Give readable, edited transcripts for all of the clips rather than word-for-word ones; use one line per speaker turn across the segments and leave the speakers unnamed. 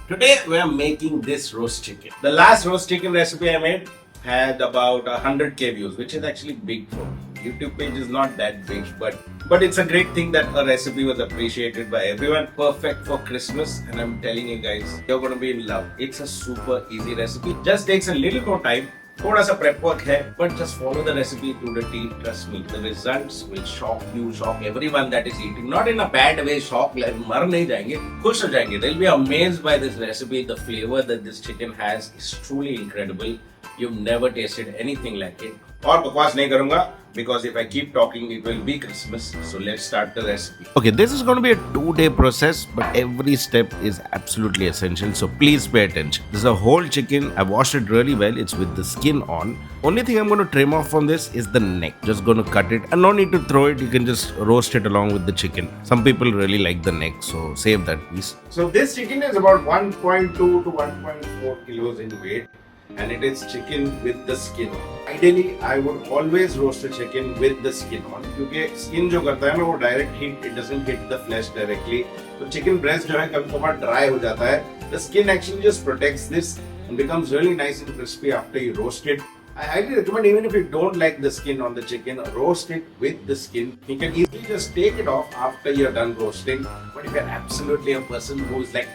Today we are making this roast chicken. The last roast chicken recipe I made had about 100k views, which is actually big for me. YouTube page is not that big, but it's a great thing that a recipe was appreciated by everyone. Perfect for Christmas, and I'm telling you guys, you're gonna be in love. It's a super easy recipe. Just takes a little more time. थोड़ा सा prep work है, but just follow the recipe to the T. Trust me, the results will shock you, shock everyone that is eating. Not in a bad way, shock like मर नहीं जाएंगे, खुश हो जाएंगे. They'll be amazed by this recipe. The flavor that this chicken has is truly incredible. You've never tasted anything like it. और बकवास नहीं करूँगा because if I keep talking, it will be Christmas. So let's start the recipe.
Okay, this is going to be a 2-day process, but every step is absolutely essential. So please pay attention. This is a whole chicken. I washed it really well. It's with the skin on. Only thing I'm going to trim off from this is the neck. Just going to cut it, and no need to throw it. You can just roast it along with the chicken. Some people really like the neck, so save that piece.
So this chicken is about 1.2 to 1.4 kilos in weight. And it is chicken with the skin. Ideally, I would always roast a chicken with the skin on, क्योंकि skin जो करता है ना वो direct heat, it doesn't hit the flesh directly. तो chicken breast जो है कभी-कभार dry हो जाता है. The skin actually just protects this and becomes really nice and crispy after you roast it. I highly recommend, even if you don't like the skin on the chicken, roast it with the skin. You can easily just take it off after you're done roasting. But if you're absolutely a person who is like,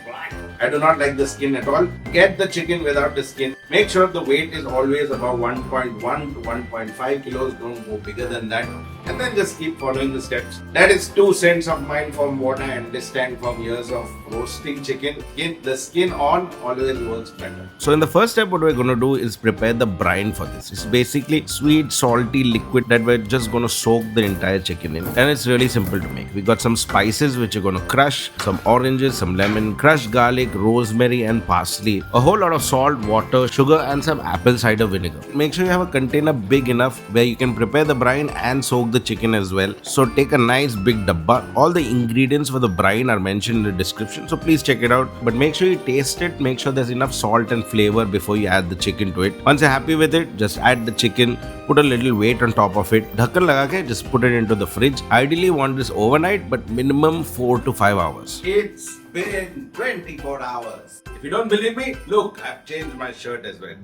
I do not like the skin at all, get the chicken without the skin. Make sure the weight is always about 1.1 to 1.5 kilos. Don't go bigger than that. And then just keep following the steps. That is 2 cents of mine from what I understand from years of roasting chicken. Get the skin on always works better.
So in the first step, what we're going to do is prepare the brine for this. It's basically sweet, salty liquid that we're just going to soak the entire chicken in. And it's really simple to make. We got some spices which you're going to crush, some oranges, some lemon, crushed garlic, rosemary and parsley, a whole lot of salt, water, sugar and some apple cider vinegar. Make sure you have a container big enough where you can prepare the brine and soak the chicken as well. So take a nice big dabba. All the ingredients for the brine are mentioned in the description, so please check it out. But make sure you taste it, make sure there's enough salt and flavor before you add the chicken to it. Once you're happy with it, just add the chicken, put a little weight on top of it, ढक्कन लगा के just put it into the fridge. Ideally you want this overnight, but minimum 4 to 5 hours.
It's been 24 hours. If you don't believe me, look, I've changed my shirt as well.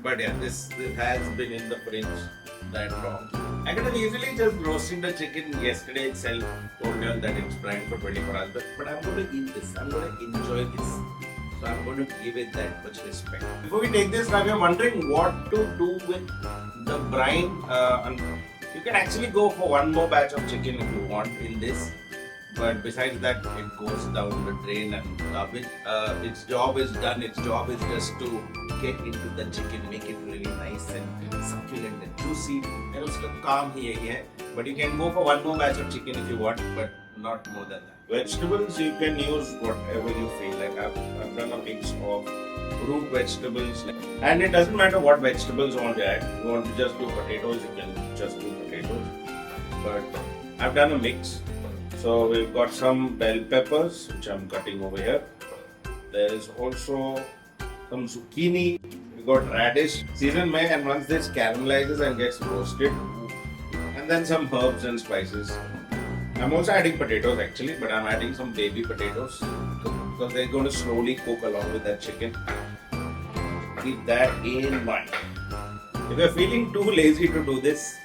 But yeah, this has been in the fridge that long. I could have easily just roasted the chicken yesterday itself, told you that it's primed for 24 hours, but I'm going to eat this. I'm going to enjoy this. So I'm going to give it that much respect. Before we take this, now you're wondering what to do with the brine. You can actually go for one more batch of chicken if you want in this. But besides that, it goes down the drain and garbage. Its job is done. Its job is just to get into the chicken, make it really nice and succulent and juicy. And also calm here. But you can go for one more batch of chicken if you want, but not more than that. Vegetables, you can use whatever you feel like. I've done a mix of root vegetables. And it doesn't matter what vegetables you want to add. You want to just do potatoes, you can just do potatoes. But I've done a mix. So we've got some bell peppers, which I'm cutting over here. There is also some zucchini. We got radish. Season May, and once this caramelizes and gets roasted, and then some herbs and spices. I'm also adding potatoes actually, but I'm adding some baby potatoes because they're going to slowly cook along with that chicken. Keep that in mind. If you're feeling too lazy to do this,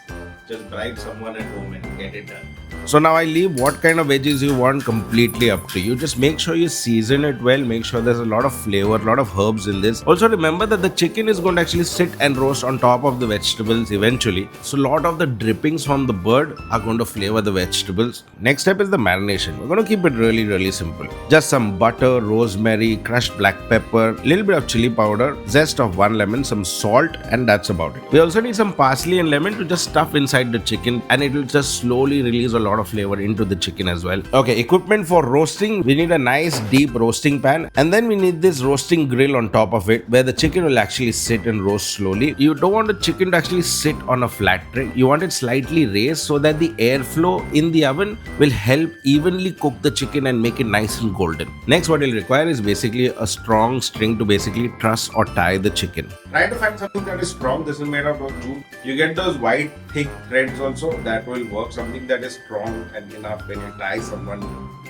just bribe someone at home and get it done.
So now I leave what kind of veggies you want completely up to you. Just make sure you season it well. Make sure there's a lot of flavor, a lot of herbs in this. Also remember that the chicken is going to actually sit and roast on top of the vegetables eventually. So a lot of the drippings from the bird are going to flavor the vegetables. Next step is the marination. We're going to keep it really simple. Just some butter, rosemary, crushed black pepper, a little bit of chili powder, zest of 1 lemon, some salt, and that's about it. We also need some parsley and lemon to just stuff inside the chicken, and it will just slowly release a lot of flavor into the chicken as well. Okay, equipment for roasting. We need a nice deep roasting pan, and then we need this roasting grill on top of it where the chicken will actually sit and roast slowly. You don't want the chicken to actually sit on a flat tray. You want it slightly raised so that the airflow in the oven will help evenly cook the chicken and make it nice and golden. Next, what you'll require is basically a strong string to basically truss or tie the chicken.
Try to find something that is strong. This is made out of jute. You get those white thick threads also, that will work. Something that is strong and enough when you tie someone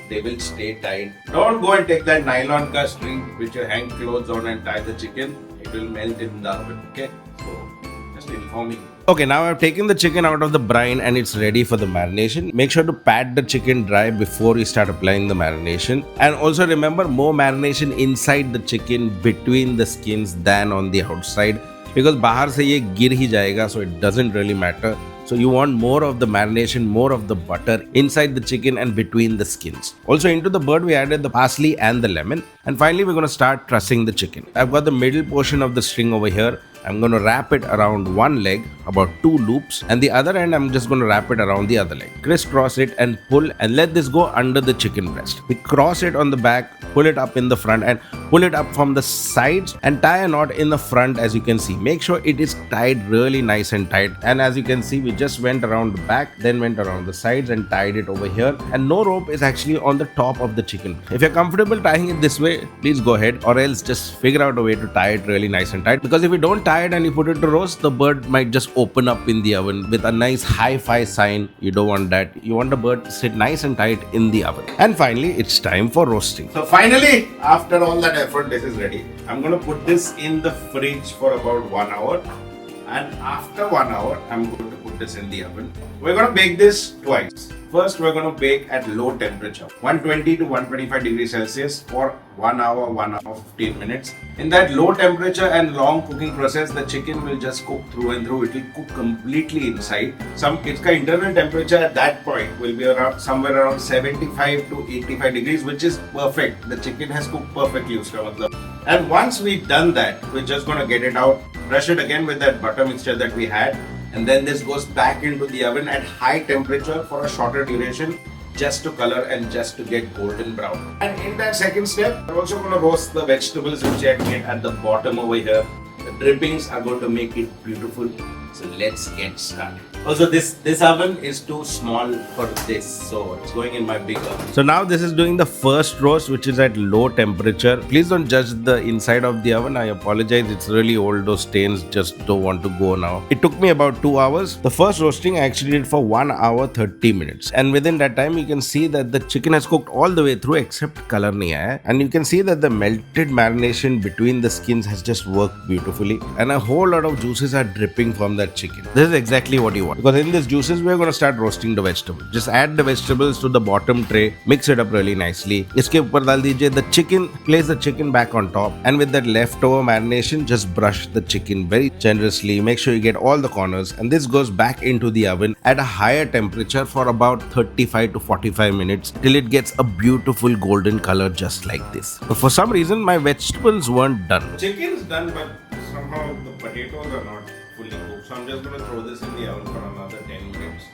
they will stay tight. Don't go and take that nylon string which you hang clothes on and tie the chicken. It will melt in the oven. Okay, so just informing.
Okay, now I've taken the chicken out of the brine and it's ready for the marination. Make sure to pat the chicken dry before you start applying the marination. And also remember, more marination inside the chicken between the skins than on the outside. Because bahar se ye gir hi jayega, so it doesn't really matter. So you want more of the marination, more of the butter inside the chicken and between the skins. Also into the bird we added the parsley and the lemon. And finally we're going to start trussing the chicken. I've got the middle portion of the string over here. I'm going to wrap it around one leg, about 2 loops, and the other end I'm just going to wrap it around the other leg. Crisscross it and pull, and let this go under the chicken breast. We cross it on the back, pull it up in the front and pull it up from the sides and tie a knot in the front. As you can see, make sure it is tied really nice and tight. And as you can see, we just went around the back, then went around the sides and tied it over here, and no rope is actually on the top of the chicken. If you're comfortable tying it this way, please go ahead, or else just figure out a way to tie it really nice and tight, because if you don't tie it and you put it to roast, the bird might just open up in the oven with a nice hi-fi sign. You don't want that. You want the bird to sit nice and tight in the oven. And finally, it's time for roasting.
So finally, after all that effort, this is ready. I'm going to put this in the fridge for about 1 hour. And after 1 hour, I'm going to put this in the oven. We're going to bake this twice. First, we're going to bake at low temperature, 120 to 125 degrees Celsius for 1 hour, 1 hour, 15 minutes. In that low temperature and long cooking process, the chicken will just cook through and through. It will cook completely inside. Its internal temperature at that point will be around somewhere around 75 to 85 degrees, which is perfect. The chicken has cooked perfectly. And once we've done that, we're just going to get it out, brush it again with that butter mixture that we had. And then this goes back into the oven at high temperature for a shorter duration, just to color and just to get golden brown. And in that second step, we're also going to roast the vegetables which I made at the bottom over here. The drippings are going to make it beautiful. So let's get started. Also, this oven is too small for this, so it's going in my big oven.
So now this is doing the first roast, which is at low temperature. Please don't judge the inside of the oven. I apologize, it's really old. Those stains just don't want to go now. It took me about 2 hours. The first roasting I actually did for 1 hour 30 minutes. And within that time, you can see that the chicken has cooked all the way through except color nahi aaya. And you can see that the melted marination between the skins has just worked beautifully. And a whole lot of juices are dripping from that chicken. This is exactly what you want. Because in these juices, we're going to start roasting the vegetables. Just add the vegetables to the bottom tray, mix it up really nicely. Iske upar dal dijiye the chicken, place the chicken back on top, and with that leftover marination, just brush the chicken very generously. Make sure you get all the corners, and this goes back into the oven at a higher temperature for about 35 to 45 minutes till it gets a beautiful golden color just like this. But for some reason, my vegetables weren't done.
Chicken's done, but somehow the potatoes are not fully cooked. So I'm just going to throw this in the oven for another 10 minutes.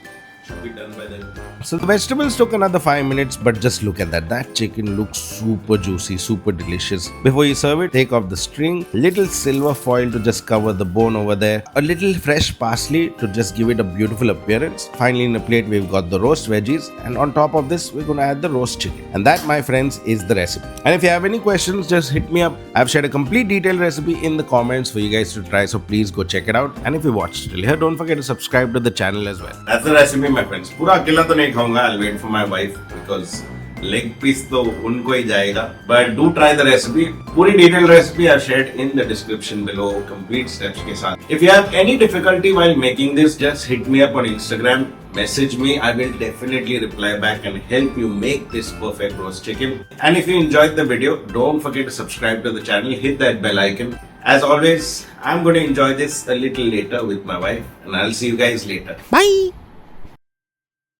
Should be done by then.
So the vegetables took another 5 minutes, but just look at that. That chicken looks super juicy, super delicious. Before you serve it, take off the string, little silver foil to just cover the bone over there, a little fresh parsley to just give it a beautiful appearance. Finally, in a plate, we've got the roast veggies, and on top of this, we're going to add the roast chicken. And that, my friends, is the recipe. And if you have any questions, just hit me up. I've shared a complete detailed recipe in the comments for you guys to try, so please go check it out. And if you watched till here, don't forget to subscribe to the channel as well.
That's the recipe, my friends. पूरा अकेला तो नहीं खाऊंगा. I'll wait for my wife because leg piece तो उनको ही जाएगा. But do try the recipe. पूरी detailed recipe I've shared in the description below, complete steps के साथ. If you have any difficulty while making this, just hit me up on Instagram. Message me. I will definitely reply back and help you make this perfect roast chicken. And if you enjoyed the video, don't forget to subscribe to the channel. Hit that bell icon. As always, I'm going to enjoy this a little later with my wife, and I'll see you guys later.
Bye!